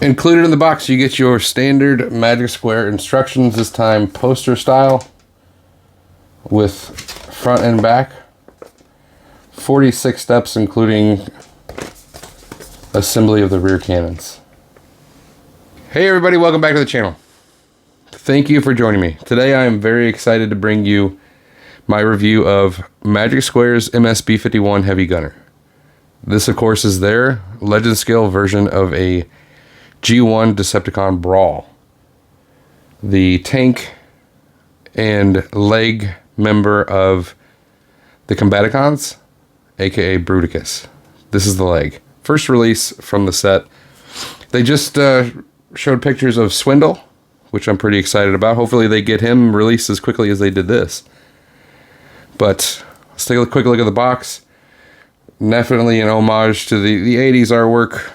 Included in the box, you get your standard Magic Square instructions, this time poster style, with front and back. 46 steps, including assembly of the rear cannons. Hey everybody, welcome back to the channel. Thank you for joining me. Today I am very excited to bring you my review of Magic Square's MS-B51 Heavy Gunner. This, of course, is their Legend Scale version of a G1 Decepticon Brawl. The tank and leg member of the Combaticons, aka Bruticus. This is the leg. First release from the set. They just showed pictures of Swindle, which I'm pretty excited about. Hopefully they get him released as quickly as they did this. But let's take a quick look at the box. Definitely an homage to the 80s artwork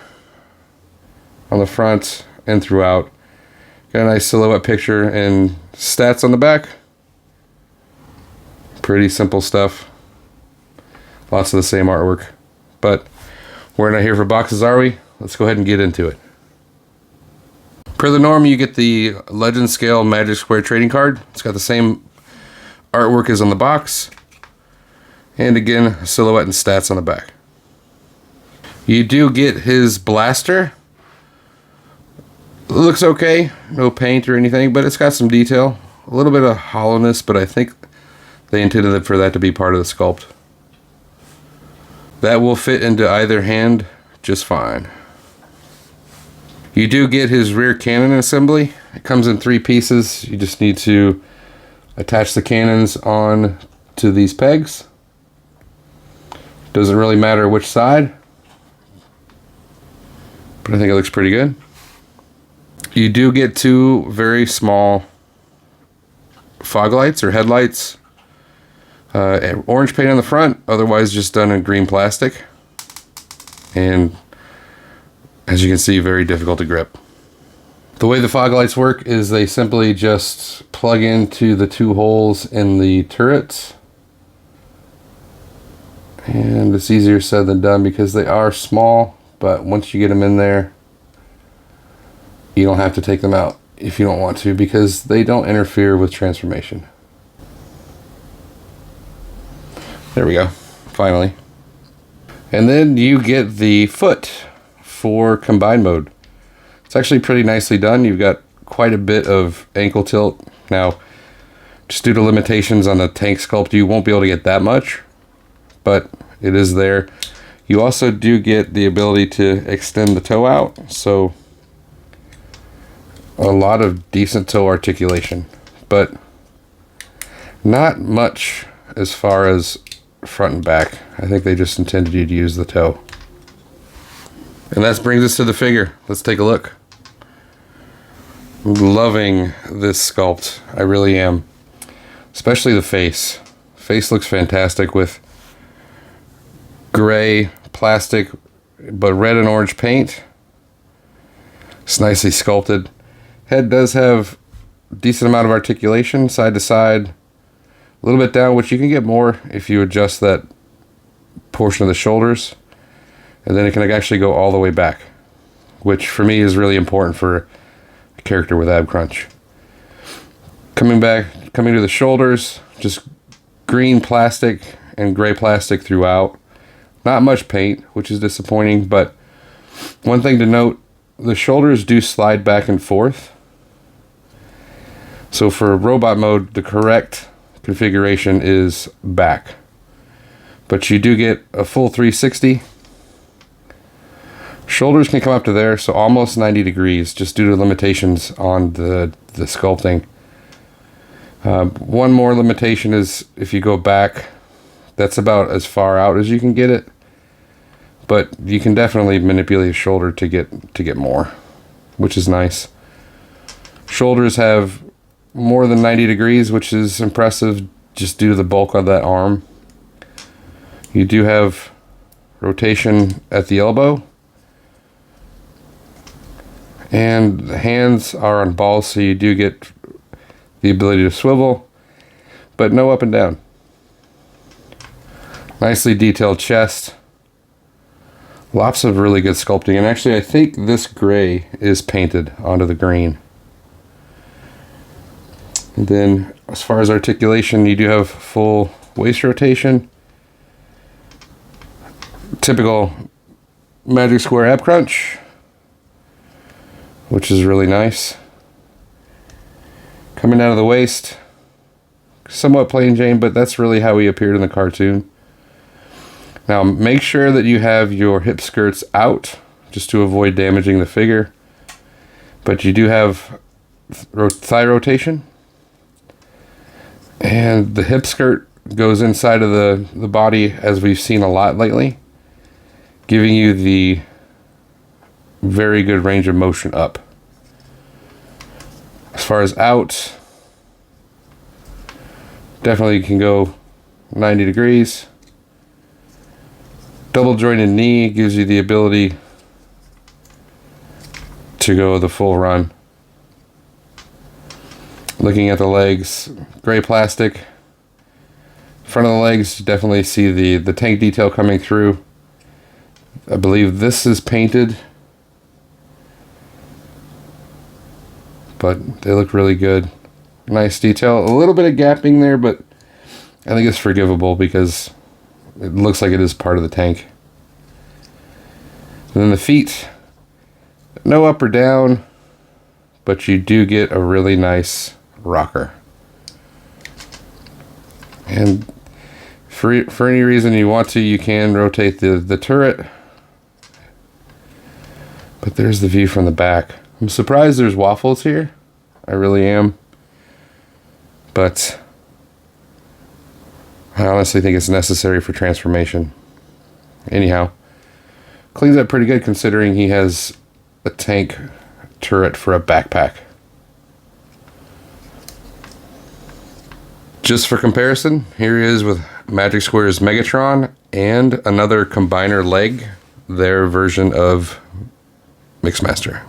on the front and throughout. Got a nice silhouette picture and stats on the back. Pretty simple stuff. Lots of the same artwork. But we're not here for boxes, are we? Let's go ahead and get into it. Per the norm, you get the Legend Scale Magic Square trading card. It's got the same artwork as on the box. And again, silhouette and stats on the back. You do get his blaster. It looks okay, no paint or anything, but it's got some detail. A little bit of hollowness, but I think they intended for that to be part of the sculpt. That will fit into either hand just fine. You do get his rear cannon assembly. It comes in 3 pieces. You just need to attach the cannons on to these pegs. Doesn't really matter which side, but I think it looks pretty good. You do get 2 very small fog lights or headlights. Orange paint on the front, otherwise just done in green plastic. And as you can see, very difficult to grip. The way the fog lights work is they simply just plug into the 2 holes in the turrets. And it's easier said than done because they are small, but once you get them in there, you don't have to take them out if you don't want to, because they don't interfere with transformation. There we go, finally. And then you get the foot for combined mode. It's actually pretty nicely done. You've got quite a bit of ankle tilt. Now, just due to limitations on the tank sculpt, you won't be able to get that much, but it is there. You also do get the ability to extend the toe out, so a lot of decent toe articulation, but not much as far as front and back. I think they just intended you to use the toe. And that brings us to the figure. Let's take a look. I'm loving this sculpt. I really am. Especially the face. Face looks fantastic with gray plastic, but red and orange paint. It's nicely sculpted. Head does have a decent amount of articulation, side to side, a little bit down, which you can get more if you adjust that portion of the shoulders. And then it can actually go all the way back, which for me is really important for a character with ab crunch. Coming to the shoulders, just green plastic and gray plastic throughout. Not much paint, which is disappointing, but one thing to note, the shoulders do slide back and forth. So for robot mode, the correct configuration is back. But you do get a full 360. Shoulders can come up to there, so almost 90 degrees, just due to limitations on the sculpting. One more limitation is if you go back, that's about as far out as you can get it. But you can definitely manipulate a shoulder to get more, which is nice. Shoulders have more than 90 degrees, which is impressive just due to the bulk of that arm. You do have rotation at the elbow. And the hands are on balls, so you do get the ability to swivel, but no up and down. Nicely detailed chest. Lots of really good sculpting, and actually I think this gray is painted onto the green. And then as far as articulation, you do have full waist rotation. Typical Magic Square ab crunch, which is really nice. Coming out of the waist, somewhat plain Jane, but that's really how he appeared in the cartoon. Now make sure that you have your hip skirts out just to avoid damaging the figure. But you do have thigh rotation. And the hip skirt goes inside of the body, as we've seen a lot lately, giving you the very good range of motion up. As far as out, definitely can go 90 degrees. Double jointed knee gives you the ability to go the full run. Looking at the legs, gray plastic. Front of the legs, you definitely see the tank detail coming through. I believe this is painted, but they look really good. Nice detail. A little bit of gapping there, but I think it's forgivable because it looks like it is part of the tank. And then the feet, no up or down, but you do get a really nice rocker. And for any reason you want to, you can rotate the turret. But there's the view from the back. I'm surprised there's waffles here. I really am. But I honestly think it's necessary for transformation. Anyhow, cleans up pretty good considering he has a tank turret for a backpack. Just for comparison, here he is with Magic Square's Megatron and another combiner leg, their version of Mixmaster.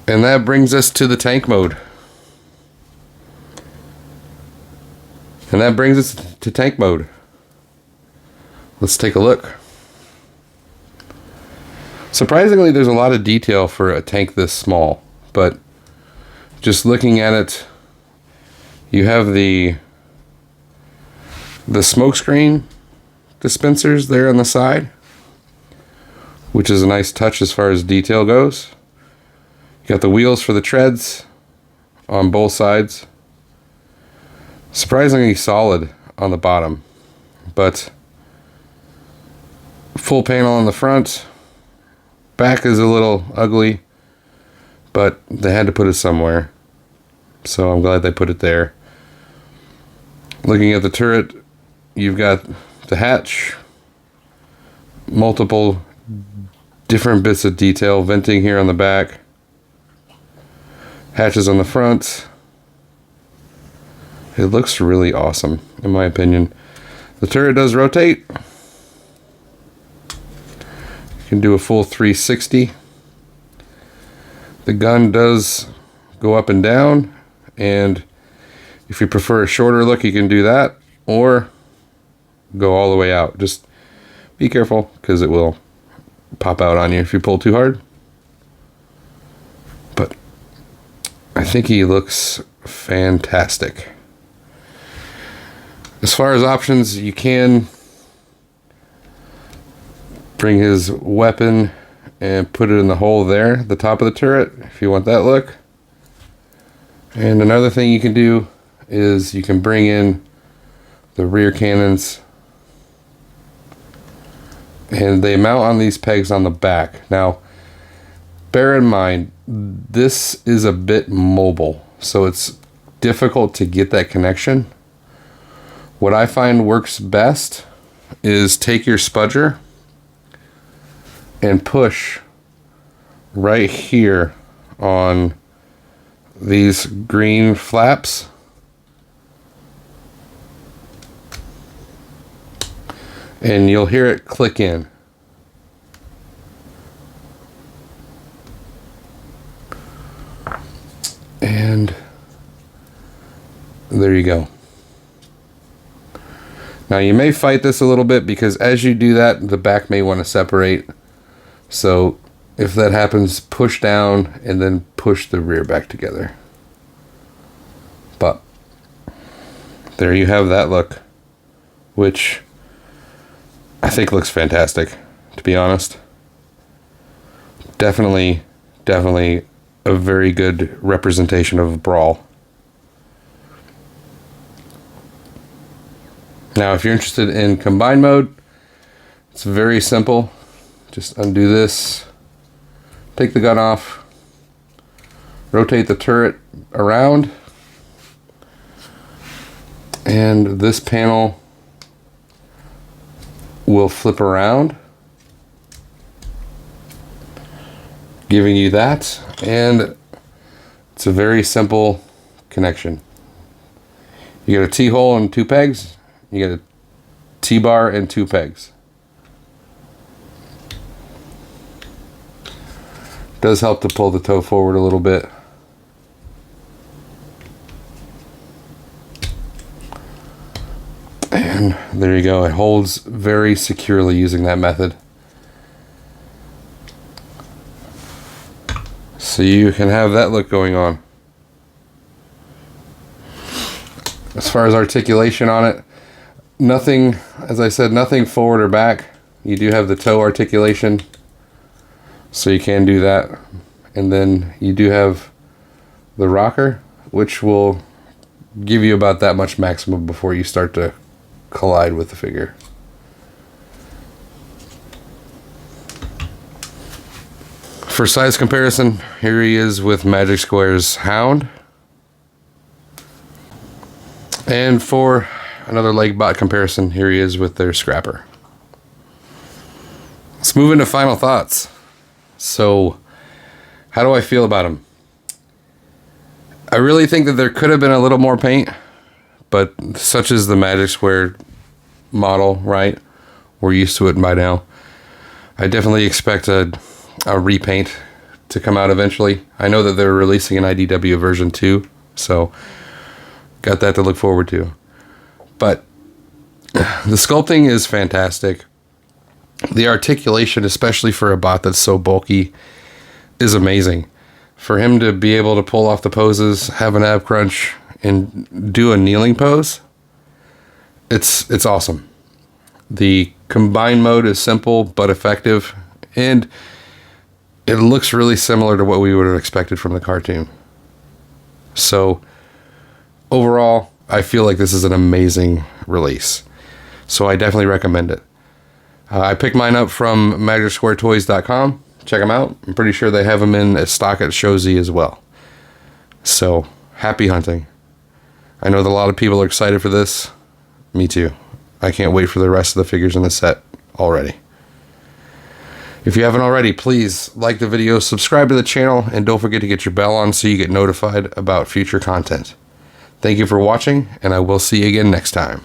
And that brings us to the tank mode. And that brings us to tank mode. Let's take a look. Surprisingly, there's a lot of detail for a tank this small, but just looking at it, you have the smoke screen dispensers there on the side, which is a nice touch as far as detail goes. You got the wheels for the treads on both sides. Surprisingly solid on the bottom, but full panel on the front. Back is a little ugly, but they had to put it somewhere, so I'm glad they put it there. Looking at the turret, you've got the hatch, multiple different bits of detail, venting here on the back, hatches on the front. It looks really awesome, in my opinion. The turret does rotate. You can do a full 360. The gun does go up and down, and if you prefer a shorter look, you can do that, or go all the way out. Just be careful, because it will pop out on you if you pull too hard. But I think he looks fantastic. As far as options, you can bring his weapon and put it in the hole there, the top of the turret, if you want that look. And another thing you can do is you can bring in the rear cannons, and they mount on these pegs on the back. Now, bear in mind, this is a bit mobile, so it's difficult to get that connection. What I find works best is take your spudger and push right here on these green flaps, and you'll hear it click in. And there you go. Now you may fight this a little bit, because as you do that, the back may want to separate. So if that happens, push down and then push the rear back together. But there you have that look, which I think looks fantastic, to be honest. Definitely a very good representation of Brawl. Now, if you're interested in combine mode, it's very simple. Just undo this, take the gun off, rotate the turret around, and this panel will flip around, giving you that, and it's a very simple connection. You get a T-hole and 2 pegs. You get a T-bar and 2 pegs. Does help to pull the toe forward a little bit. And there you go. It holds very securely using that method. So you can have that look going on. As far as articulation on it, nothing, as I said, nothing forward or back. You do have the toe articulation, so you can do that. And then you do have the rocker, which will give you about that much maximum before you start to collide with the figure. For size comparison, here he is with Magic Square's Hound. And for another leg bot comparison, here he is with their Scrapper. Let's move into final thoughts. So, how do I feel about him? I really think that there could have been a little more paint, but such is the Magic Square model, right? We're used to it by now. I definitely expect a repaint to come out eventually. I know that they're releasing an IDW version 2, so got that to look forward to. But the sculpting is fantastic. The articulation, especially for a bot that's so bulky, is amazing. For him to be able to pull off the poses, have an ab crunch, and do a kneeling pose, it's awesome. The combine mode is simple but effective, and it looks really similar to what we would have expected from the cartoon. So overall, I feel like this is an amazing release. So I definitely recommend it. I picked mine up from MagicSquareToys.com. Check them out. I'm pretty sure they have them in stock at Shozi as well. So happy hunting. I know that a lot of people are excited for this. Me too. I can't wait for the rest of the figures in the set already. If you haven't already, please like the video, subscribe to the channel, and don't forget to get your bell on so you get notified about future content. Thank you for watching, and I will see you again next time.